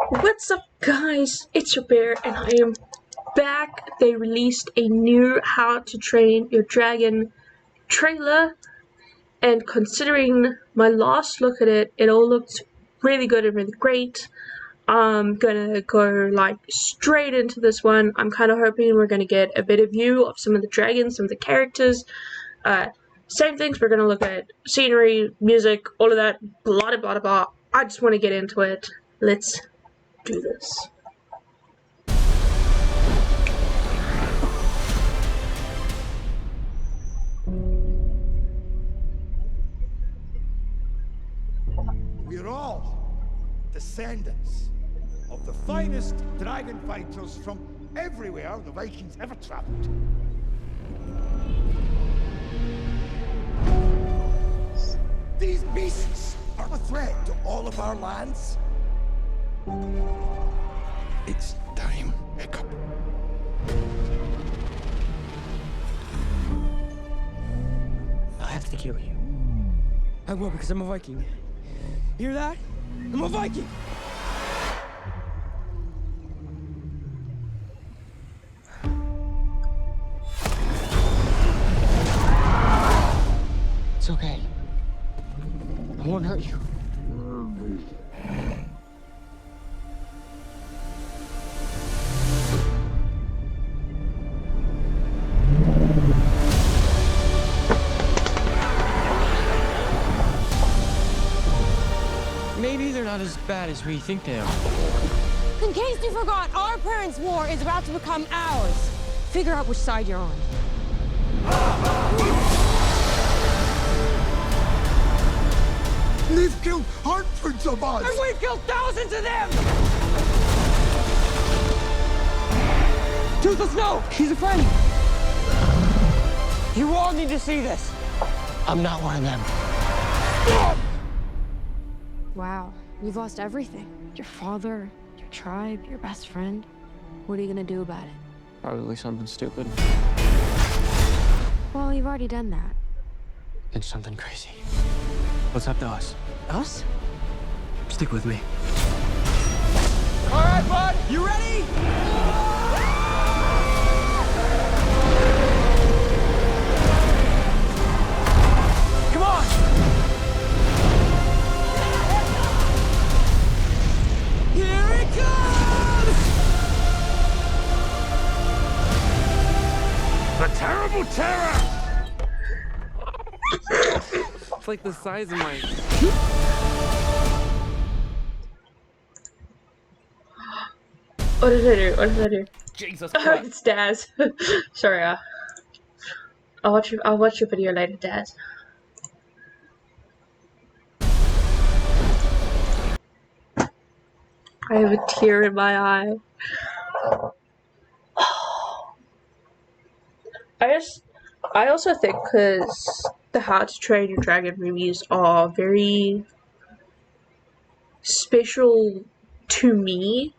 What's up, guys? It's your bear, and I am back. They released a new How to Train Your Dragon trailer, and considering my last look at it, it all looked really good and really great. I'm gonna go like straight into this one. I'm kind of hoping we're gonna get a better view of some of the dragons, some of the characters. Same things, we're gonna look at scenery, music, all of that, blah blah blah blah. I just want to get into it. Let's do this. We're all descendants of the finest dragon fighters from everywhere the Vikings ever traveled. These beasts are a threat to all of our lands. It's time, Hiccup. I have to kill you. I will, because I'm a Viking. Hear that? I'm a Viking! It's okay. I won't hurt you. Maybe they're not as bad as we think they are. In case you forgot, our parents' war is about to become ours. Figure out which side you're on. They've killed hundreds of us! And we've killed thousands of them! Toothless, no! He's a friend! You all need to see this. I'm not one of them. Wow, you've lost everything. Your father, your tribe, your best friend. What are you gonna do about it? Probably something stupid. Well, you've already done that. And something crazy. What's up to us? Us? Stick with me. All right, bud, you ready? Come on! Here it comes! The terrible terror! It's like the size of my... What did I do? What did I do? Jesus Oh, it's Daz. Sorry, I'll watch your video later, Daz. I have a tear in my eye. I also think because the How to Train Your Dragon movies are very special to me.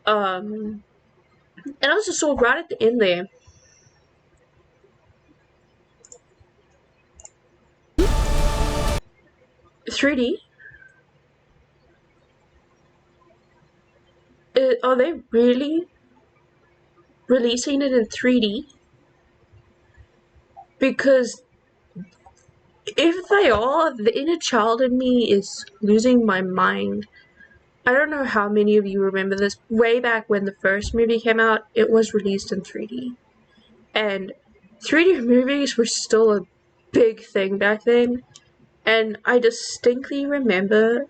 And I also saw right at the end there. $3D? Are they really releasing it in 3D? Because if they are, the inner child in me is losing my mind. I don't know how many of you remember this. Way back when the first movie came out, it was released in 3D. And 3D movies were still a big thing back then. And I distinctly remember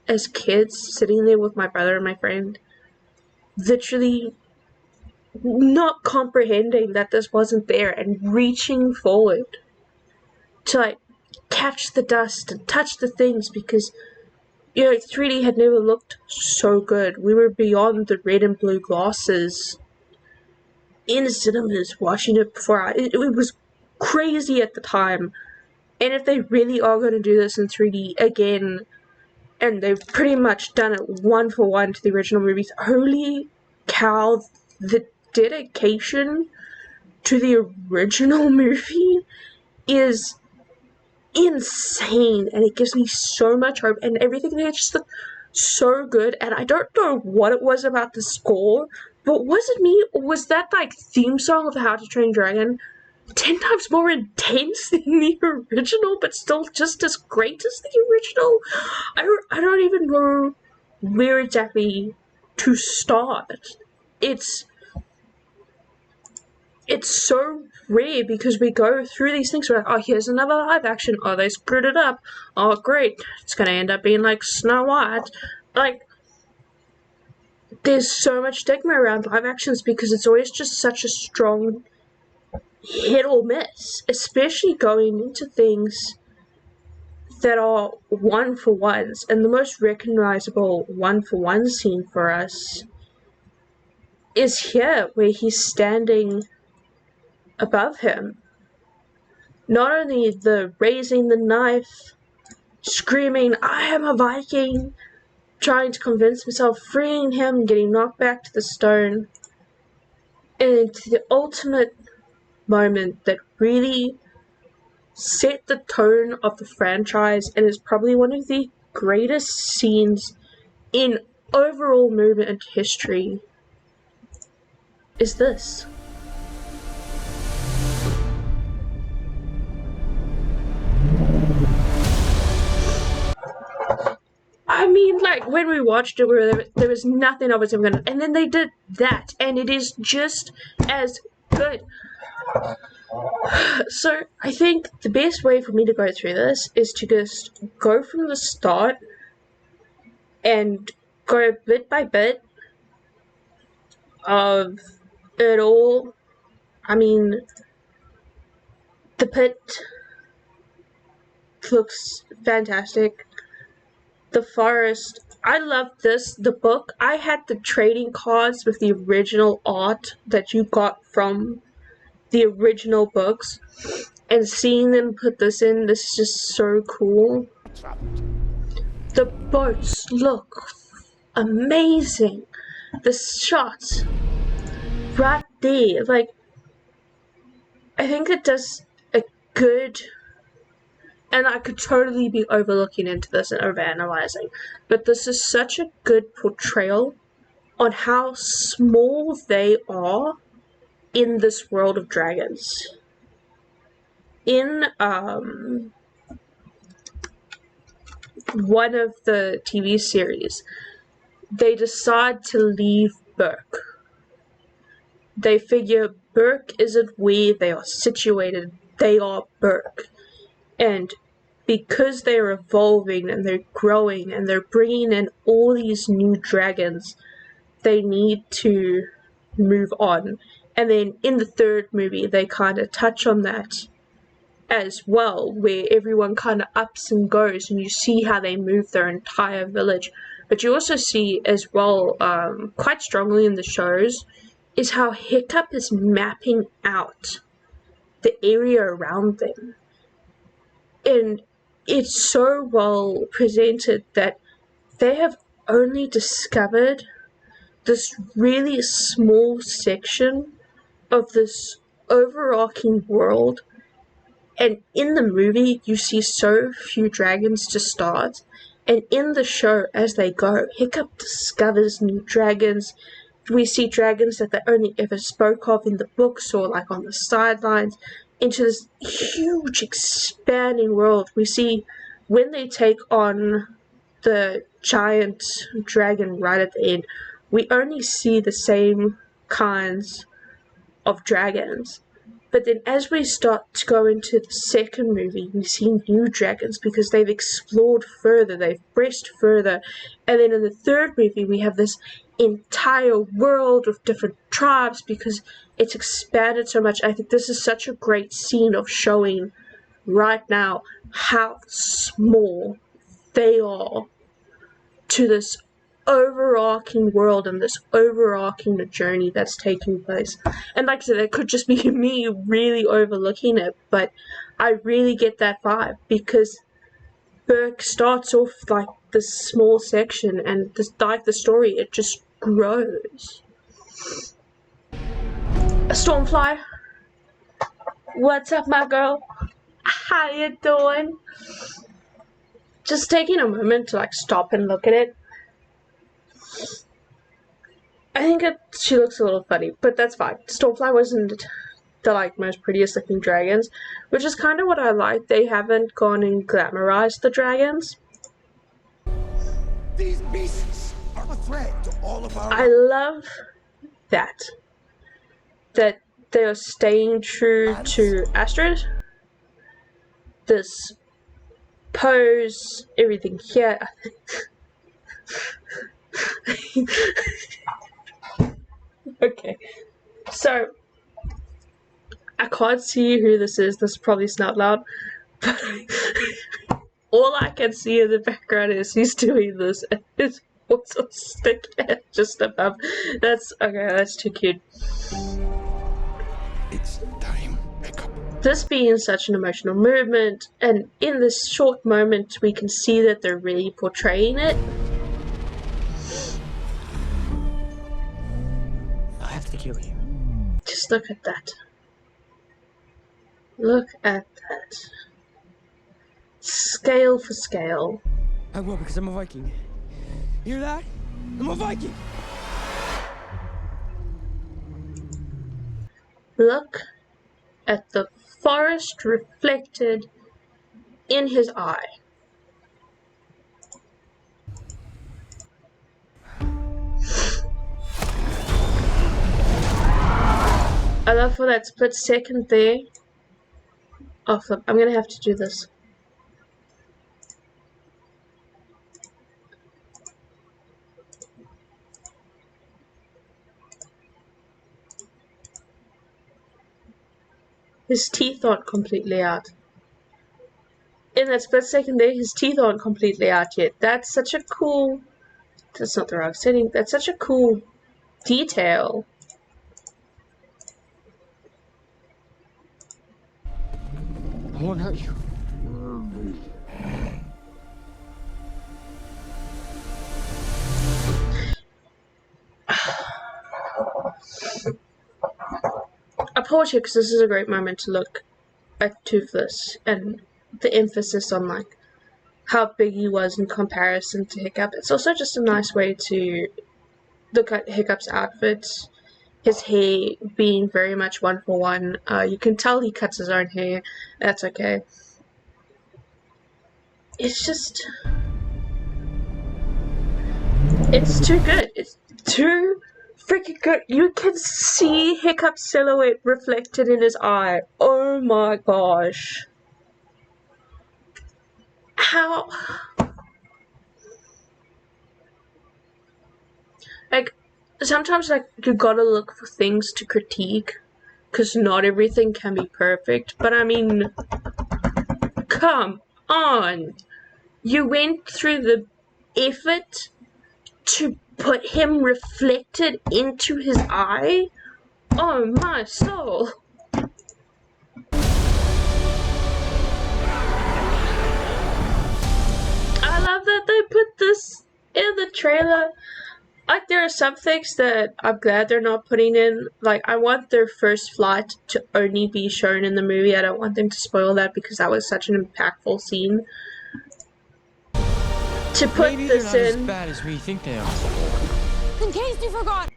as kids sitting there with my brother and my friend, literally not comprehending that this wasn't there and reaching forward to like catch the dust and touch the things because 3D had never looked so good. We were beyond the red and blue glasses in cinemas watching it before. It was crazy at the time. And if they really are going to do this in 3D again, and they've pretty much done it one for one to the original movies, holy cow, the dedication to the original movie is insane, and it gives me so much hope, and everything there just looked so good, and I don't know what it was about the score, but was it me, or was that like theme song of How to Train Your Dragon 10 times more intense than the original, but still just as great as the original? I don't even know where exactly to start. It's so rare because we go through these things. We're like, oh, here's another live action. Oh, they screwed it up. Oh, great. It's gonna end up being like Snow White. Like, there's so much stigma around live actions because it's always just such a strong hit or miss, especially going into things that are one for ones. And the most recognizable one for one scene for us is here, where he's standing above him. Not only the raising the knife, screaming, I am a Viking, trying to convince himself, freeing him, getting knocked back to the stone, and the ultimate moment that really set the tone of the franchise and is probably one of the greatest scenes in overall movement history is this. I mean, like, when we watched it, there was nothing I was ever gonna. And then they did that, and it is just as good. So, I think the best way for me to go through this is to just go from the start and go bit by bit of it all. I mean, the pit looks fantastic. The forest, I love this. The book, I had the trading cards with the original art that you got from the original books, and seeing them put this in, this is just so cool. The boats look amazing. The shots right there, like, I think it does a good, and I could totally be overlooking into this and overanalyzing, but this is such a good portrayal on how small they are in this world of dragons. In one of the TV series, they decide to leave Burke. They figure Burke isn't where they are situated, they are Burke. And because they're evolving and they're growing and they're bringing in all these new dragons, they need to move on. And then in the third movie, they kind of touch on that as well, where everyone kind of ups and goes, and you see how they move their entire village. But you also see as well, quite strongly in the shows, is how Hiccup is mapping out the area around them. And it's so well presented that they have only discovered this really small section of this overarching world. And in the movie, you see so few dragons to start. And in the show, as they go, Hiccup discovers new dragons. We see dragons that they only ever spoke of in the books or like on the sidelines, into this huge expanding world. We see when they take on the giant dragon right at the end, we only see the same kinds of dragons. But then as we start to go into the second movie, we see new dragons because they've explored further, they've pressed further. And then in the third movie, we have this entire world of different tribes because it's expanded so much. I think this is such a great scene of showing right now how small they are to this overarching world and this overarching journey that's taking place. And like I said, it could just be me really overlooking it, but I really get that vibe because Burke starts off like this small section, and this, like the story, it just grows. Stormfly, what's up, my girl? How you doing? Just taking a moment to like stop and look at it. think she looks a little funny, but that's fine. Stormfly wasn't the like most prettiest looking dragons, which is kind of what I like. They haven't gone and glamorized the dragons. These beasts are a threat to all of our... I love that they are staying true to Astrid. This pose, everything here. Okay, so I can't see who this is. This is probably Snout Loud, but all I can see in the background is he's doing this, and his voice on stick just above. That's okay. That's too cute. It's time, Pickup. This being such an emotional movement, and in this short moment, we can see that they're really portraying it. I have to kill you. Just look at that. Look at that. Scale for scale. I will, because I'm a Viking. Hear that? I'm a Viking! Look at the forest reflected in his eye. I love for that split second there. Oh flip, I'm gonna have to do this. His teeth aren't completely out. In that split second there, his teeth aren't completely out yet. That's such a cool... That's not the right setting. That's such a cool detail. I won't hurt you. I pause here because this is a great moment to look at Toothless and the emphasis on like how big he was in comparison to Hiccup. It's also just a nice way to look at Hiccup's outfits. His hair being very much one for one. You can tell he cuts his own hair. That's okay. It's just... It's too good. It's too freaking good. You can see Hiccup's silhouette reflected in his eye. Oh my gosh. How... Like, sometimes, like, you gotta look for things to critique, because not everything can be perfect, but I mean, come on! You went through the effort to put him reflected into his eye? Oh my soul! I love that they put this in the trailer. Like, there are some things that I'm glad they're not putting in. Like, I want their first flight to only be shown in the movie. I don't want them to spoil that because that was such an impactful scene. To put Maybe this they're not in... as bad as we think they are. In case you forgot,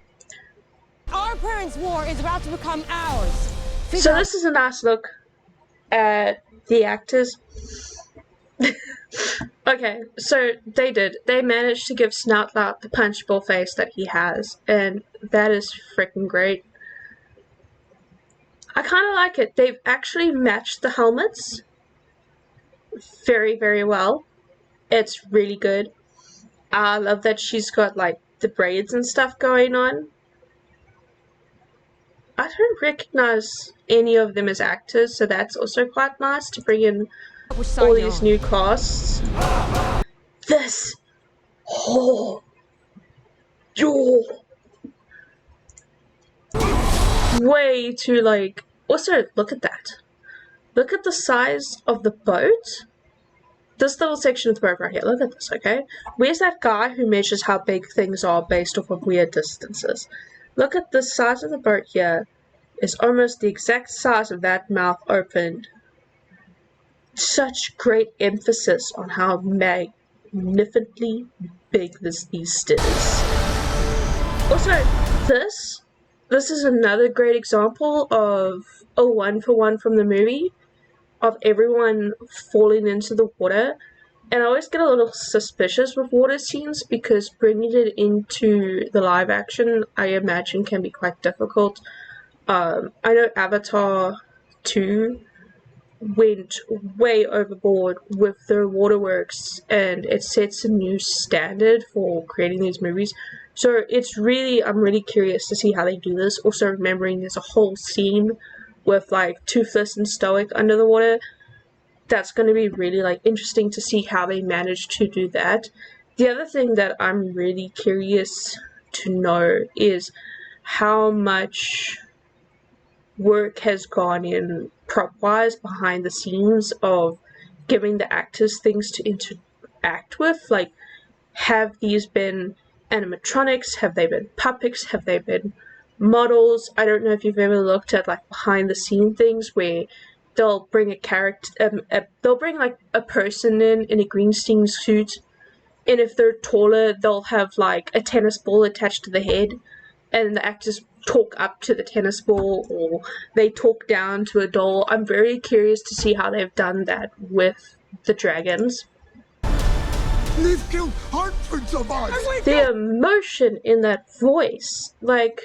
our parents' war is about to become ours. So this is a nice look at the actors. Okay, so they managed to give Snoutlout the punchable face that he has, and that is freaking great. I kind of like it. They've actually matched the helmets very, very well. It's really good. I love that she's got like the braids and stuff going on. I don't recognize any of them as actors, so that's also quite nice to bring in all these new casts. This, oh, yo, way too like. Also, look at that. Look at the size of the boat. This little section of the boat right here. Look at this, okay? Where's that guy who measures how big things are based off of weird distances? Look at the size of the boat here. It's almost the exact size of that mouth open. Such great emphasis on how magnificently big this beast is. Also, this is another great example of a one for one from the movie of everyone falling into the water. And I always get a little suspicious with water scenes because bringing it into the live action, I imagine, can be quite difficult. I know Avatar 2 went way overboard with their waterworks and it sets a new standard for creating these movies. So I'm really curious to see how they do this. Also remembering there's a whole scene with like Toothless and Stoic under the water. That's going to be really like interesting to see how they manage to do that. The other thing that I'm really curious to know is how much work has gone in prop wise behind the scenes of giving the actors things to interact with. Like, have these been animatronics? Have they been puppets? Have they been models? I don't know if you've ever looked at like behind the scene things where they'll bring a character, they'll bring like a person in a green screen suit, and if they're taller, they'll have like a tennis ball attached to the head, and the actors talk up to the tennis ball or they talk down to a doll. I'm very curious to see how they've done that with the dragons. They've killed hundreds of us! The emotion in that voice, like,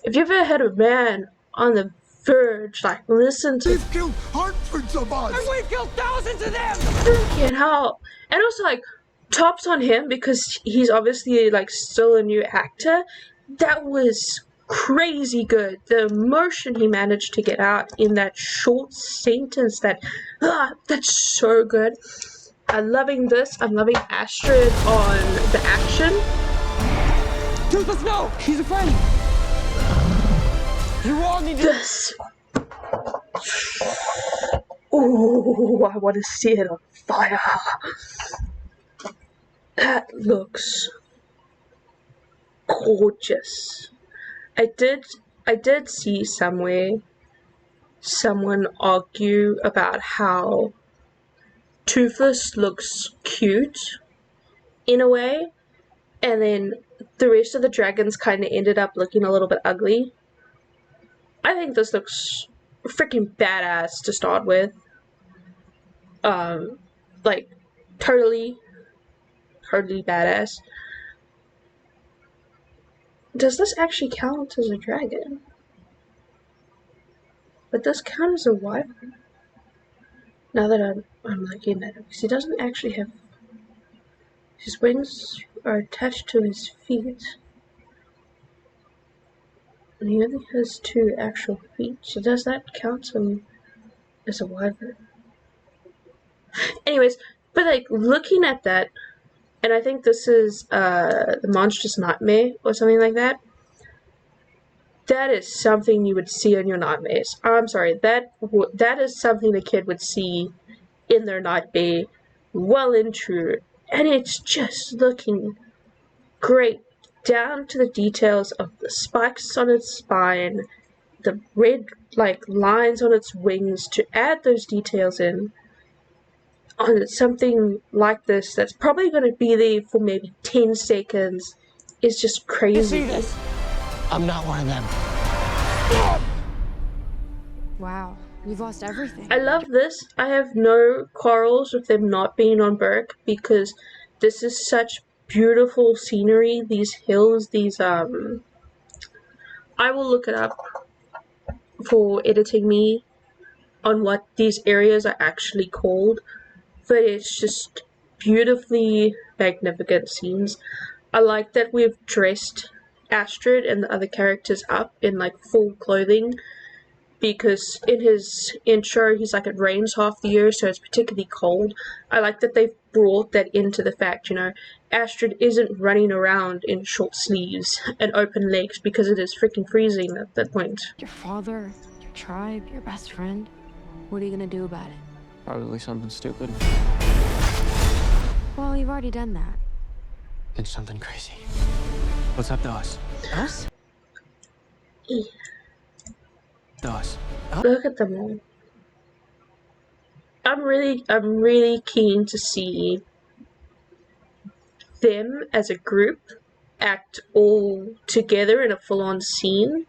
if you've ever had a man on the verge, like, listen to They've killed hundreds of us! And we've killed thousands of them! freaking hell. And also, like, tops on him because he's obviously, like, still a new actor. That was crazy good. The emotion he managed to get out in that short sentence, that's so good. I'm loving this. I'm loving Astrid on the action. Toothless, no! He's a friend! You all need to... This. Ooh, I want to see it on fire. That looks gorgeous. I did see somewhere someone argue about how Toothless looks cute in a way, and then the rest of the dragons kind of ended up looking a little bit ugly. I think this looks freaking badass to start with. Like, totally badass. Does this actually count as a dragon? But does count as a wyvern? Now that I'm looking at it, because he doesn't actually have... His wings are attached to his feet. And he only has 2 actual feet, so does that count him as a wyvern? Anyways, but like, looking at that, and I think this is the Monstrous Nightmare or something like that. That is something you would see in your nightmares. I'm sorry, that is something a kid would see in their nightmare, well and true. And it's just looking great, down to the details of the spikes on its spine, the red like lines on its wings. To add those details in on something like this that's probably going to be there for maybe 10 seconds is just crazy. You see this? I'm not one of them. Wow, you've lost everything. I love this. I have no quarrels with them not being on Berk because this is such beautiful scenery. These hills, I will look it up for editing me on what these areas are actually called, but it's just beautifully magnificent scenes. I like that we've dressed Astrid and the other characters up in like full clothing, because in his intro he's like, it rains half the year, so it's particularly cold. I like that they've brought that into the fact, Astrid isn't running around in short sleeves and open legs because it is freaking freezing at that point. Your father, your tribe, your best friend. What are you gonna do about it? Probably something stupid. Well, you've already done that. It's something crazy. What's up to us? Us? To us. Look at them all. I'm really keen to see them as a group act all together in a full-on scene,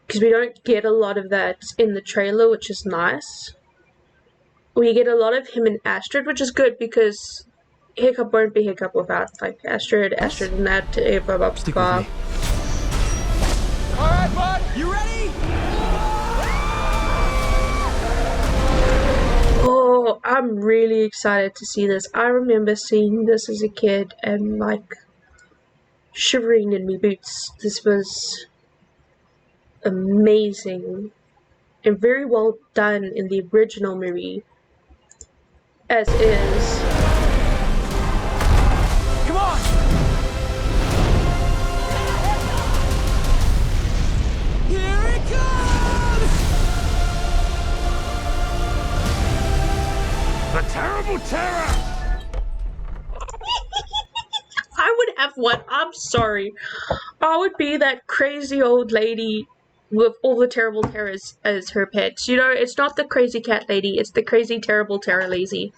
because we don't get a lot of that in the trailer, which is nice. We get a lot of him and Astrid, which is good because Hiccup won't be Hiccup without like Astrid and that blah blah Stick with blah. me. All right, bud, you ready? Oh, I'm really excited to see this. I remember seeing this as a kid and like shivering in my boots. This was amazing and very well done in the original movie, as is. Come on! Here it comes! The terrible terror! I would have one. I'm sorry. I would be that crazy old lady with all the terrible terrors as her pets. You know, it's not the crazy cat lady, it's the crazy terrible terror lazy.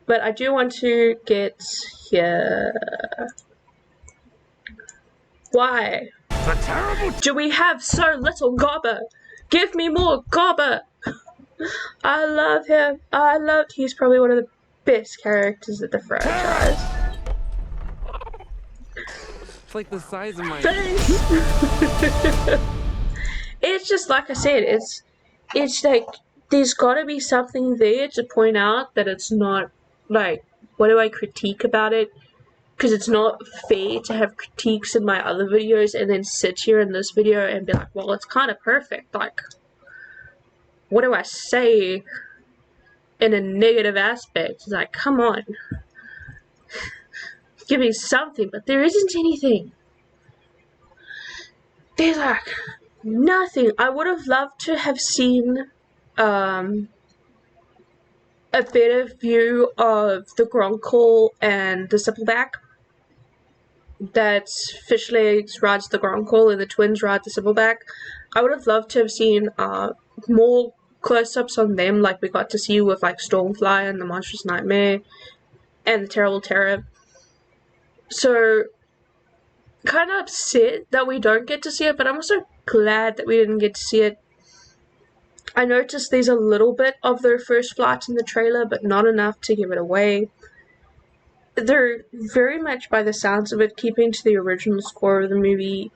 But I do want to get here. Why The terrible do we have so little Gobber? Give me more Gobber! I love him. He's probably one of the best characters of the franchise. It's like the size of my... Thanks. It's just like I said, it's like there's gotta be something there to point out that it's not like, what do I critique about it? Because it's not fair to have critiques in my other videos and then sit here in this video and be like, well, it's kind of perfect. Like, what do I say in a negative aspect? It's like, come on. Give me something, but there isn't anything. There's like nothing. I would have loved to have seen a better view of the Gronkle and the Sippleback. That Fishlegs rides the Gronkle and the twins ride the Sippleback. I would have loved to have seen more close-ups on them, like we got to see with like Stormfly and the Monstrous Nightmare and the Terrible Terror. So, kind of upset that we don't get to see it, but I'm also glad that we didn't get to see it. I noticed there's a little bit of their first flight in the trailer, but not enough to give it away. They're very much, by the sounds of it, keeping to the original score of the movie.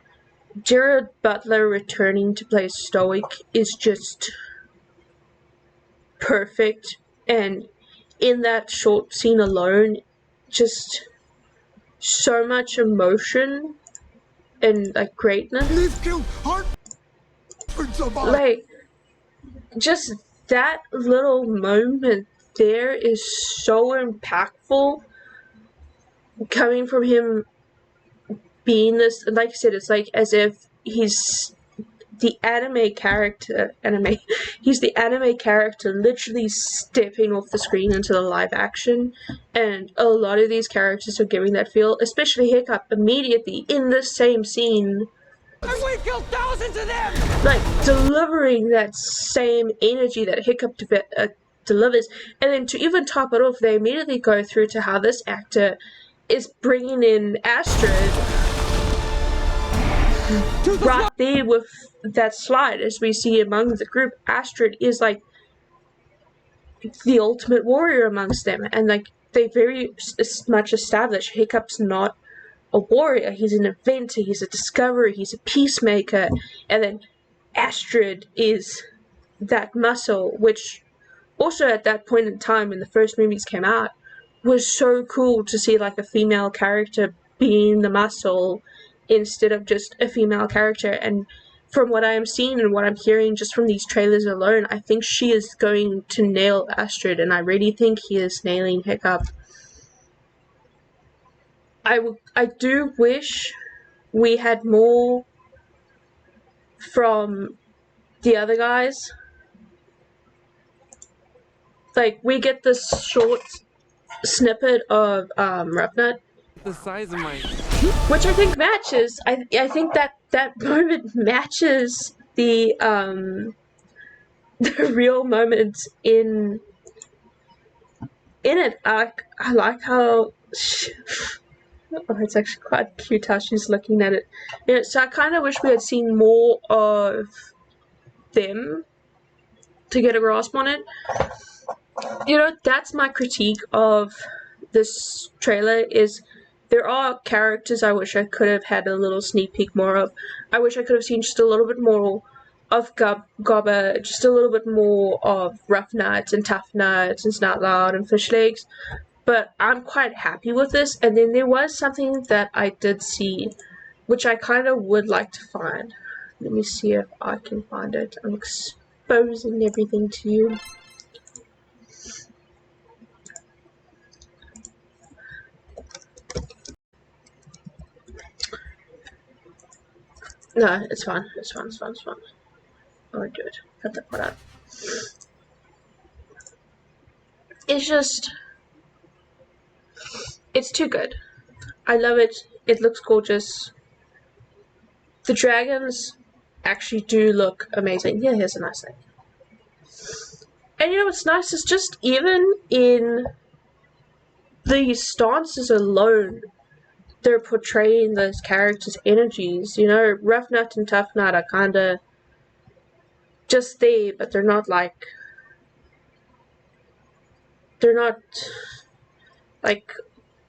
Gerard Butler returning to play Stoic is just perfect, and in that short scene alone, just so much emotion and like greatness. They've killed hundreds of our... Like, just that little moment there is so impactful, coming from him being this, like I said, it's like as if he's the anime character, he's the anime character literally stepping off the screen into the live action, and a lot of these characters are giving that feel, especially Hiccup, immediately in the same scene. And we killed thousands of them! Like, delivering that same energy that Hiccup delivers, and then to even top it off, they immediately go through to how this actor is bringing in Astrid right there with that slide, as we see among the group. Astrid is like the ultimate warrior amongst them, and like they very much establish Hiccup's not a warrior, he's an inventor, he's a discoverer, he's a peacemaker, and then Astrid is that muscle, which also at that point in time when the first movies came out was so cool to see, like a female character being the muscle instead of just a female character. And from what I am seeing and what I'm hearing just from these trailers alone, I think she is going to nail Astrid, and I really think he is nailing Hiccup. I do wish we had more from the other guys. Like, we get this short snippet of Roughnut, The size of my... which I think matches. I think that moment matches the the real moment in it. I like how Oh, it's actually quite cute how she's looking at it. Yeah, so I kind of wish we had seen more of them to get a grasp on it. You know, that's my critique of this trailer is there are characters I wish I could have had a little sneak peek more of. I wish I could have seen just a little bit more of Gobba, just a little bit more of Rough Nuts and Tough Nuts and Snout Loud and Fish Legs. But I'm quite happy with this. And then there was something that I did see, which I kind of would like to find. Let me see if I can find it. I'm exposing everything to you. No, it's fine. It's fine. It's fine. It's fine. Oh, do it. Cut that part out. It's just, it's too good. I love it. It looks gorgeous. The dragons actually do look amazing. Yeah, here's a nice thing. And you know what's nice is just even in the stances alone, they're portraying those characters' energies. You know, Rough Nut and Tough Nut are kind of just there, but they're not like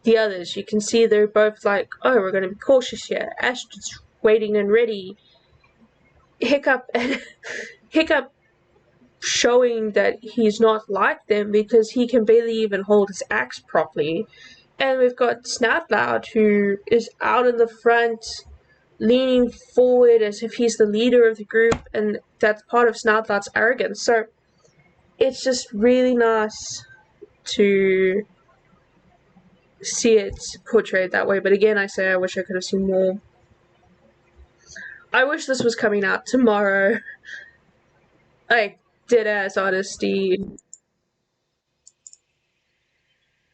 the others. You can see they're both like, oh, we're going to be cautious here. Ashton's waiting and ready. Hiccup and Hiccup showing that he's not like them because he can barely even hold his axe properly. And we've got Snout Loud who is out in the front, leaning forward as if he's the leader of the group, and that's part of Snout Loud's arrogance. So it's just really nice to see it portrayed that way. But again, I say I wish I could have seen more. I wish this was coming out tomorrow. Like, dead ass honesty.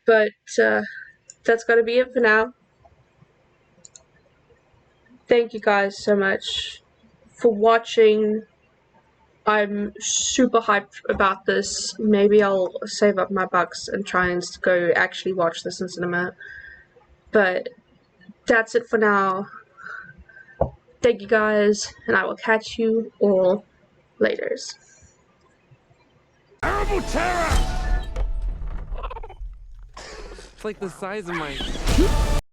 But that's gotta be it for now. Thank you guys so much for watching. I'm super hyped about this. Maybe I'll save up my bucks and try and go actually watch this in cinema. But that's it for now. Thank you guys, and I will catch you all laters. Terrible terror! It's like the size of my...